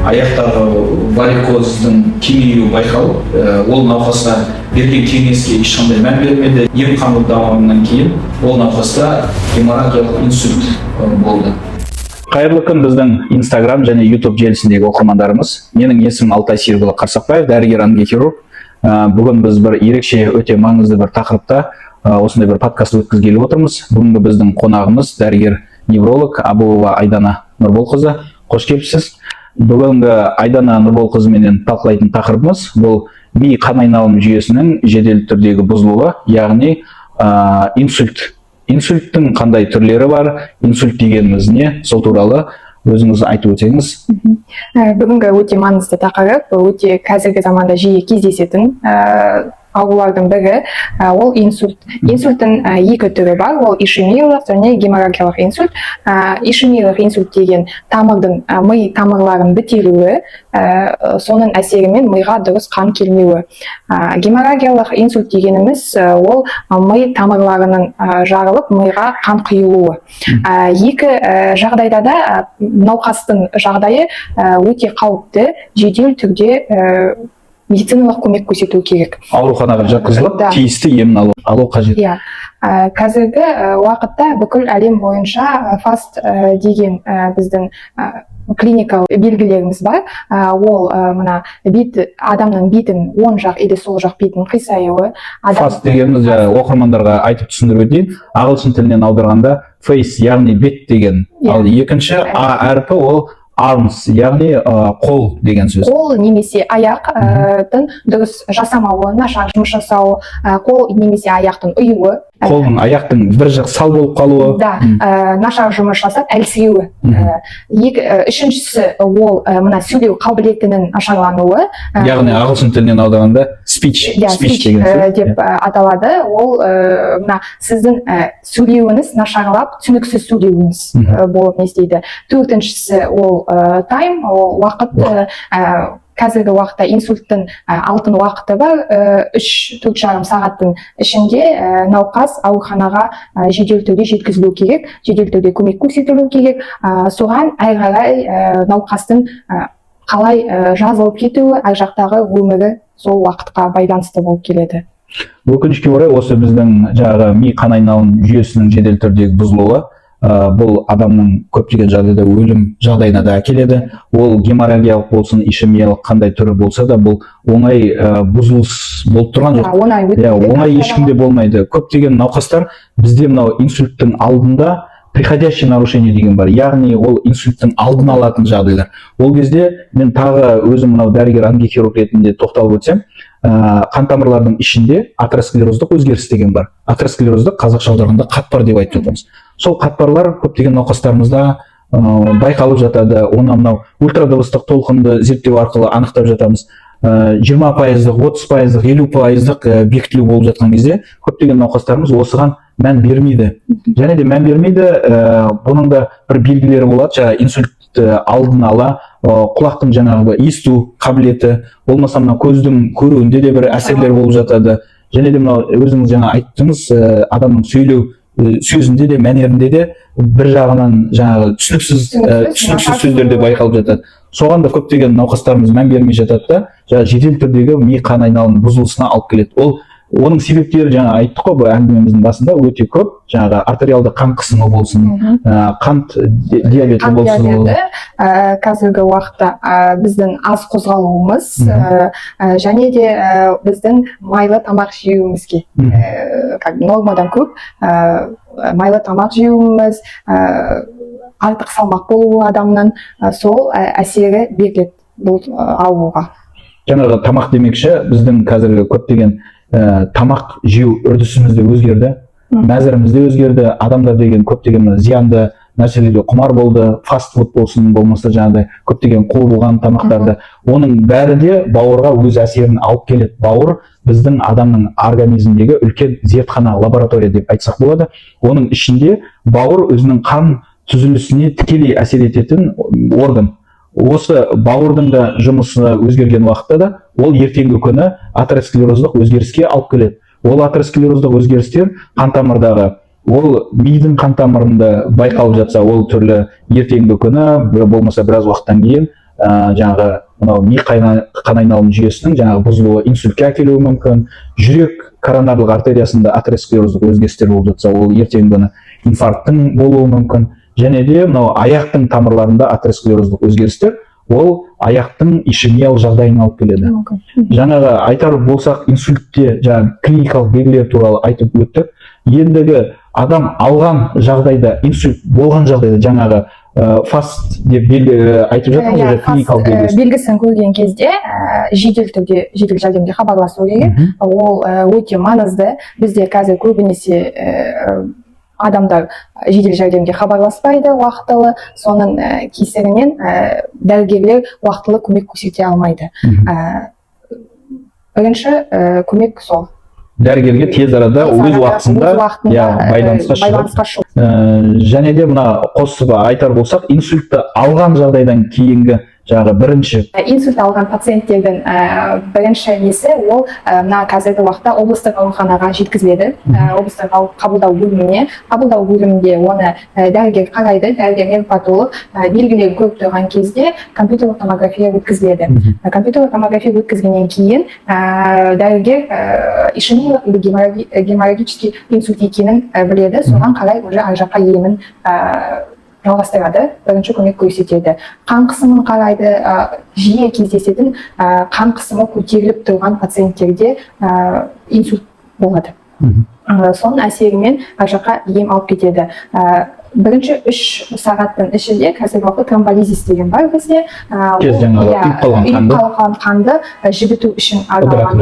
аяқтағы варикоздың кеңеюі байқалып, ол науқасқа берген кеңеске ешқандай мән бермеді. Ем қабылдағаннан кейін ол науқаста геморрагиялық инсульт болды. Қайырлы күн біздің Instagram және YouTube желісіндегі оқырмандарымыз. Менің есімім Алтай Серікұлы Қарсақбаев, дәрігер-анестезиолог. Бүгін біз бір ерекше өте маңызды бір тақырыпта осындай бір подкаст өткізгелі отырмыз. Бүгінгі біздің қонағымыз дәрігер-невролог Абуова Айдана Нұрболқызы. Қош келіпсіз. Бүгінгі Айдана Нұрболқызыменен талқылайтын тақырыбымыз бұл ми қан айналым жүйесінің жедел түрдегі бұзылуы, яғни инсульт. Инсульттің қандай түрлері бар, инсульт дегеніміз не, сол туралы өзіңіз айтып өтсеңіз. Бүгінгі өте маңызды тақырып, өте қазіргі заманда жиі кездесетін аурулардың бірі, ол инсульт. Инсульттің екі түрі бар, ол ишемиялық және геморрагиялық инсульт. Ишемиялық инсульт деген тамырдың, ми тамырларын бітелуі, соның әсерімен миға дұрыс қан келмеуі. Геморрагиялық инсульт дегеніміз ол ми тамырларының жарылып, миға қан құйылуы. Екі жағдайда да науқастың жағдайы өте қауіпті, жедел түрде медициналық көмек көрсету керек. Ауруханаға жатқызылып, тиісті емін алу қажет. Қазіргі уақытта бүкіл әлем бойынша FAST деген біздің клиникалық белгілеріміз бар. Ол мына адамның бетін оң жақ или сол жақ бетін қисаюы. FAST дегеніміз оқырмандарға айтып түсіндіріп өтейін. Ағылшын тілінен аударғанда face, яғни бет деген. Ал екінші А әрпі ол arms, яғни қол деген сөз. Қол немесе аяқтың дұрыс жасамауы, нашар жұмыс жасауы, қол немесе аяқтың ұюы. Қолдың, аяқтың бір жақ сал болып қалуы. Нашар жұмыс жасап, әлсіреуі. Үшіншісі ол мына сөйлеу қабілетінің нашарлануы. Яғни ағылшын тілінен аударғанда speech деген сөз деп аталады. Ол мына сіздің сөйлеуіңіз нашарлап, түсініксіз сөйлеуіңіз болып не істейді. Төртіншісі ол time, ол уақыт. Қазіргі уақытта инсульттың алтын уақыты бар, 3-4,5 сағаттың ішінде науқас ауруханаға жедел түрде жеткізілу керек, жедел түрде көмек көрсетілу керек. Соған ары қарай науқастың қалай жазылып кетуі, ар жақтағы өмірі сол уақытқа байланысты болып келеді. Өкінішке орай осы біздің жаңағы ми қан айналым жүйесінің жедел түрдегі бұзылуы бұл адамның көптеген жағдайда өлім жағдайына да әкеледі. Ол геморрагиялық болсын, ишемиялық қандай түрі болса да бұл оңай бұзылыс болып тұрған жоқ. Оңай ешкімде болмайды. Көптеген науқастар бізде мынау инсульттің алдында приходящее нарушение деген бар. Яғни ол инсульттің алдын алатын жағдайлар. Ол кезде мен тағы өзім мынау дәрігер-анестезиолог ретінде тоқталып өтсем, қан тамырлардың ішінде атеросклероздық өзгеріс деген бар. Атеросклероздық қазақша аударғанда қатпар деп айтып жатамыз. Сол қатпарлар көптеген науқастарымызда байқалып жатады. Оны мынау ультрадыбыстық толқынды зерттеу арқылы анықтап жатамыз. 20%, 30%, 50% бекітілу болып жатқан кезде көптеген науқастарымыз осыған мән бермейді. Және де мән бермейді, бұның да бір белгілері болады. Жаңа инсульт алдын ала құлақтың жаңағы есту қабілеті, болмаса мына көздің көруінде де бір әсерлер болып жатады. Және де мынау өзіңіз жаңа айттыңыз, адамның сөйлеу сөзінде де, мәнерінде де бір жағынан жаңағы түсініксіз сөздерде байқалып жатады. Соған да көптеген науқастарымыз мән бермей жатады да, жаңағы жедел түрдегі ми қан айналым бұзылысына алып келеді. Оның себептері жаңа айттық қой, бұл әңгімеміздің басында өте көп. Жаңағы артериалды қан қысымы болсын, қант диабеті болсын. Қазіргі уақытта біздің аз қозғалуымыз және де біздің майлы тамақ жеуімізге нормадан көп майлы тамақ жеуіміз, артық салмақ болуы адамның сол әсері беріледі бұл ауруға. Жаңағы тамақ демекші, біздің қазіргі көптеген тамақ жеу үрдісімізде өзгерді, мәзірімізде өзгерді, адамдар деген көптеген зиянды нәрселерге құмар болды, фастфуд болсын, болмаса жаңағыдай көптеген қуырылған тамақтарды. Оның бәрі де бауырға өз әсерін алып келеді. Бауыр біздің адамның организмдегі үлкен зертхана, лаборатория деп айтсақ болады. Оның ішінде бауыр өзінің қан түзілісіне тікелей әсер ететін орган. Осы бауырдың да жұмысы өзгерген уақытта да ол ертеңгі күні атеросклероздық өзгеріске алып келеді. Ол атеросклероздық өзгерістер қан тамырдағы, ол мидың қан тамырында байқалып жатса, ол түрлі ертеңгі күні болмаса біраз уақыттан кейін жаңағы мынау ми қан айналым жүйесінің жаңағы бұзылуы инсультке әкелуі мүмкін. Жүрек коронарлық артериясында атеросклероздық өзгерістер болып жатса, ол ертеңгі күні инфаркттың болуы мүмкін. Және де мынау аяқтың тамырларында атеросклероздық өзгерістер ол аяқтың ишемиялық жағдайына алып келеді. Жаңағы айтар болсақ, инсультте жаңағы клиникалық белгілер туралы айтып өттік. Ендігі адам алған жағдайда, инсульт болған жағдайда жаңағы фаст деп айтып жатырмыз ғой, клиникалық белгісін көрген кезде жедел түрде жедел жәрдемге хабарласу керек. Ол өте маңызды. Бізде қазір көбінесе адамдар жедел жәрдемге хабарласпайды уақытылы, соның кесірінен дәрігерлер уақытылы көмек көрсете алмайды. Бірінші көмек сол. Дәрігерге тез арада өз уақытында байланысқа шығу. Және де мына қосып айтар болсақ, инсультті алған жағдайдан кейінгі жаңағы бірінші инсульт алған пациенттердің бірінші несі ол мына қазіргі уақытта облыстық ауруханаға жеткізіледі. Облыстық қабылдау бөліміне. Қабылдау бөлімінде оны дәрігер қарайды, дәрігер-невропатолог белгілер көріп тұрған кезде компьютерлік томография өткізіледі. Компьютерлік томография өткізгеннен кейін дәрігер ишемиялық или геморрагический инсульт екенін біледі. Соған қарай уже ар жаққа емін жалғастырады, бірінші көмек көрсетеді. Қан қысымын қарайды, жиі кездесетін қан қысымы көтеріліп тұрған пациенттерде инсульт болады. Соның әсерімен ар жаққа ем алып кетеді. Бірінші 3 сағаттың ішінде қазіргі уақытта тромболизис деген бар бізде. Үйіп қалған қанды жібіту үшін арналған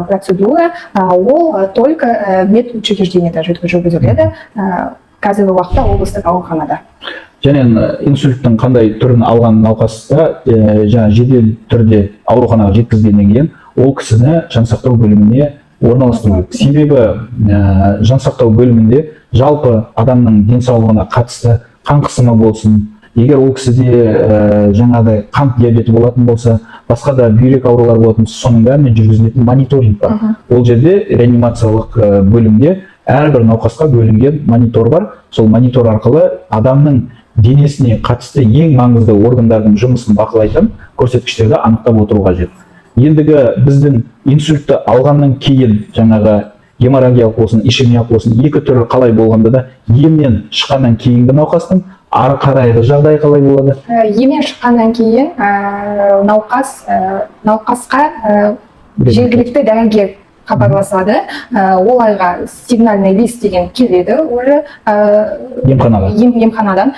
процедура. Ол только медучреждениеде жүргізіледі. Қазіргі уақытта облыстық ауруханада. Және инсульттың қандай түрін алған науқаста жаңа жедел түрде ауруханаға жеткізгеннен кейін ол кісіні жансақтау бөліміне орналастыру керек. Себебі жансақтау бөлімінде жалпы адамның денсаулығына қатысты қан қысымы болсын, егер ол кісіде жаңағыдай қант диабеті болатын болса, басқа да бүйрек аурулар болатын болса, соның бәріне жүргізілетін мониторинг бар. Ол жерде реанимациялық бөлімде әрбір науқасқа бөлінген монитор бар. Сол монитор арқылы адамның денесіне қатысты ең маңызды органдардың жұмысын бақылайтын көрсеткіштерді анықтап отыру қажет. Ендігі біздің инсультті алғаннан кейін жаңағы геморрагиялық болсын, ишемиялық болсын, екі түрі қалай болғанда да емнен шыққаннан кейінгі науқастың ары қарайғы жағдай қалай болады? Емнен шыққаннан кейін науқасқа жергілікті дәрігер хабарласады. Оларға сигнальный лист деген келеді. Уже емханадан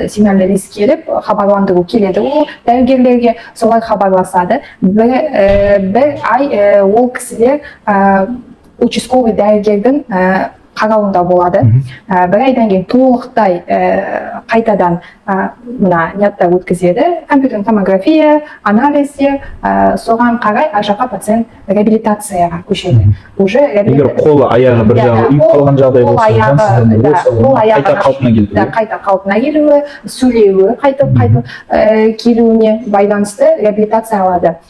сигнальный лист келіп, хабарландыру келеді. Ол дәрігерлерге солай хабарласады. Бір ай ол кісілер участковый дәрігердің қарауында болады. Бір айдан кейін толықтай қайтадан мына неттер өткізеді. Компьютерлік томография, анализдер, соған қарай ар жаққа пациент реабилитацияға көшеді. Егер қолы аяғы бір жағы үйіп қалған жағдай болса, қайта қалпына келуі, сөйлеуі қайтып келуіне байланысты реабилитация алады.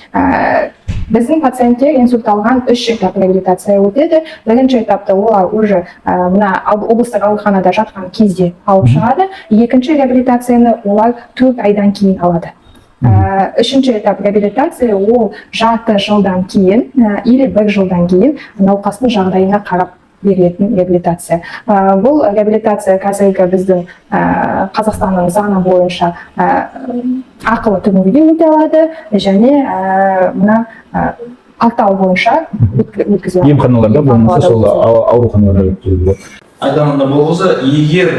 Біздің пациенттер инсульт алған 3 этап реабилитация өтеді. Бірінші этапта олар уже мына облыстық ауруханада жатқан кезде алып шығады. Екінші реабилитацияны олар 4 айдан кейін алады. Үшінші этап реабилитация ол жарты жылдан кейін или 1 жылдан кейін науқастың жағдайына қарап берілетін реабилитация. Бұл реабилитация қазіргі біздің Қазақстанның заңы бойынша ақылы түрінде өте алады және мына портал бойынша өткізіледі. Емханаларда болмаса сол ауруханаларда өткізіледі. Айдана Болғызы, егер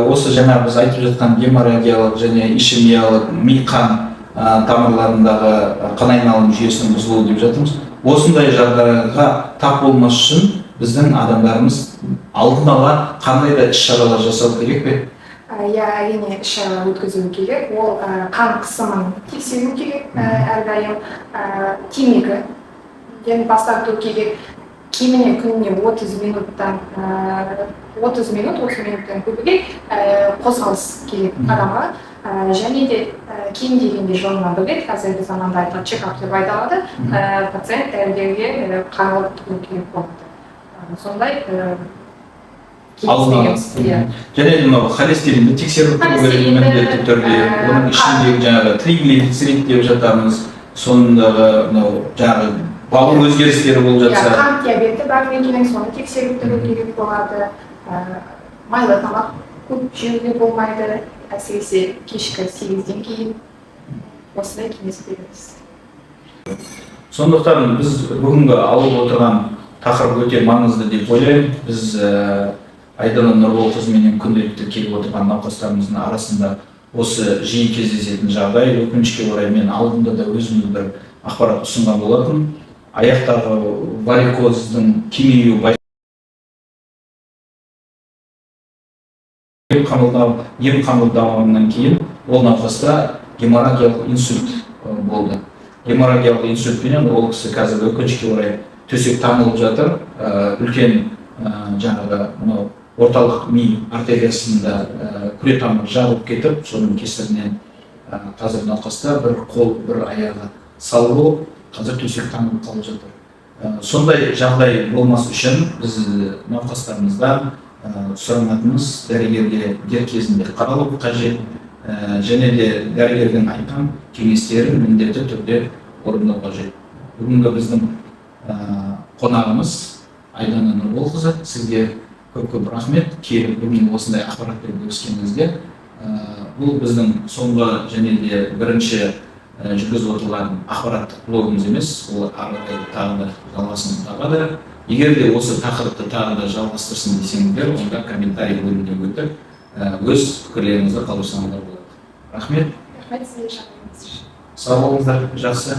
осы жаңа біз айтып жатқан геморрагиялық және ишемиялық ми қан тамырларындағы қан айналым жүйесінің бұзылуы деп жатырмыз, осындай жағдайға тап болмас үшін біздің адамдарымыз алдын ала қандай да іс-шаралар жасау керек пе? Әрине іс-шара өткізу керек. Ол қан қысымын тексеру керек әрдайым. Темекі бас тарту керек. Кеміне күніне 30 минуттан көбірек қозғалыс керек адамға. Және де кем дегенде жылына 1 рет, қазіргі заманда айтқан чекап деп айтылады, пациент дәрігерге қаралып тұру керек болады. Сондай иә. Және де мынау холестеринді тексеріп тұру керек міндетті түрде. Оның ішіндегі жаңағы триглицерид деп жатамыз. Сондағы мынау жаңағы бауыр өзгерістері болып жатса. Қант диабеті бар ма екенін соны тексеріп тұру керек болады. Майлы тамақ көп жеуге болмайды, әсіресе кешкі 8-ден кейін. Осындай кеңес береміз. Сондықтан біз бүгінгі алып отырған тақырып өте маңызды деп ойлаймын. Біз Айдана Нұрболқызымен күнделікті келіп отырған науқастарымыздың арасында осы жиі кездесетін жағдай, өкінішке орай мен алдында да өзіміз бір ақпарат ұсынған болатын. Аяқтағы варикоздың кемеюі ем қабылдағаннан кейін ол науқаста геморрагиялық инсульт болды. Геморрагиялық инсультпенен ол кісі қазір өкінішке орай төсек таңылып жатыр. Үлкен жаңағы орталық ми артериясында күре тамыр жарылып кетіп, соның кесірінен қазір науқаста бір қол, бір аяғы сал болып, қазір төсек таңылып қалып жатыр. Сондай жағдай болмас үшін біз науқастарымыздан сұранатынымыз дәрігерге дер кезінде қаралып қажет, және де дәрігердің айтқан кеңестерін міндетті түрде орындау қажет. Бүгінгі біздің қонағымыз Айдана Нұрболқызы, сізге көп рахмет. Келіп бүгін осындай ақпаратпен бөліскеніңізге. Бұл біздің соңғы және де бірінші жүргізіп отырған ақпараттық блогымыз емес, ол ары қарай тағы да жалғасын табады. Егер де осы тақырыпты тағы да жалғастырсын десеңіздер, онда комментарий бөліміне өтіп өз пікірлеріңізді қалдырсаңыздар болады. Рахмет. Рахмет сізге шақырғаныңыз үшін. Сау болыңыздар, жақсы.